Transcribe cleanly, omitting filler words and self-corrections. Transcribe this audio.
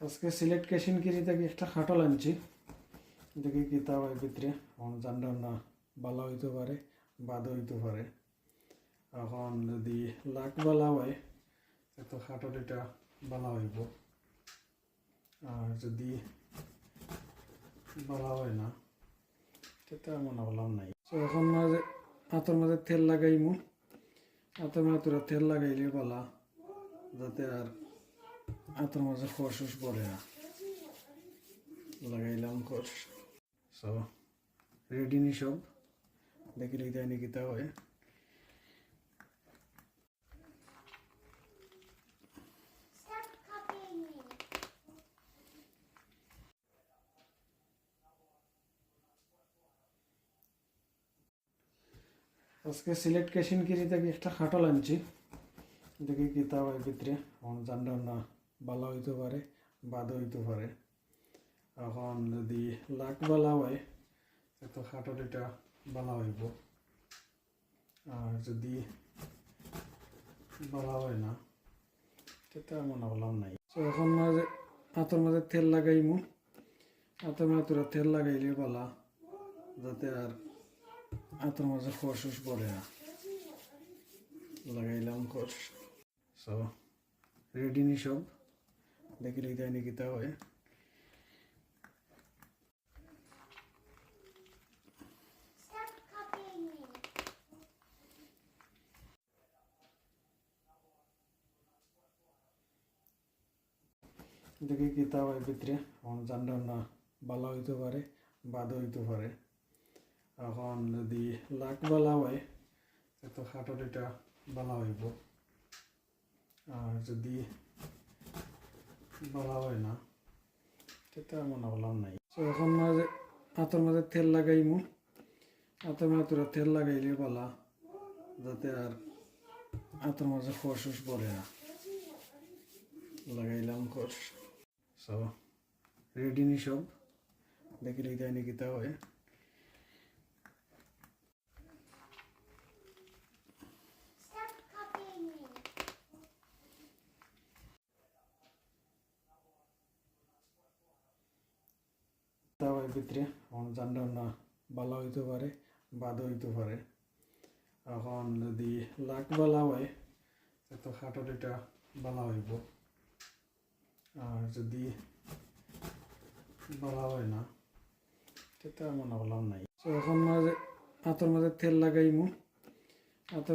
আজকে সিলেট কেশিনগিরি থেকে একটা খাটল আনছি, দেখি কিতাব এর ভিতরে জানলাম না বালা হইতে পারে বাদও হইতে পারে। এখন যদি লাখ বালা হয় তো খাটল এটা বালা হইব, আর যদি বালা হয় না সেটা মনে করলাম নাই। তো এখন মাঝে হাতের মাঝে তেল লাগাইমু, হাতের মাঝে তেল লাগাইলে বালা, যাতে আর হাতের মাঝে খরচ পড়ে না। লাগাইলাম খরচ, সো রেডি নি সব, দেখি তাই নাকি তা হয়। আজকে সিলেট কেশিনগিরি থেকে একটা খাটল আনছি, দেখি কিতাব এর ভিতরে জানলাম না বালা হইতে পারে বাদও হইতে পারে। এখন যদি লাখ বালা হয় তো খাটল এটা বালা হইব, আর যদি বালা হয় না সেটা মনে করলাম নাই। তো এখন মাঝে হাতের মাঝে তেল লাগাইমু, হাতের মাঝে তেল লাগাইলে বালা, যাতে আর হাতের মাঝে খরচ পড়ে না। লাগাইলাম খরচ, সো রেডি নি সব, দেখি তাই নাকি তা হয়। দেখি কিতাব এর ভিতরে জানলাম না বালা হইতে পারে বাদও হইতে পারে। এখন যদি লাখ বালা হয় তো খাটল এটা বালা হইব, আর যদি বালা হয় না সেটা মনে করলাম নাই। তো এখন মাঝে হাতের মাঝে তেল লাগাইমু, হাতের মাঝে তেল লাগাইলে বালা, যাতে আর হাতের মাঝে খরচ পড়ে না। লাগাইলাম খরচ, সো রেডি নি সব, দেখি তাই নাকি তা হয়। কিতাবের ভিতরে জানলাম না বালা হইতে পারে বাদও হইতে পারে। এখন যদি লাখ বালা হয় তো খাটল এটা বালা হইব, আর যদি বালা হয় না সেটা মনে করলাম নাই। তো এখন মাঝে হাতের মাঝে তেল লাগাইমু, হাতের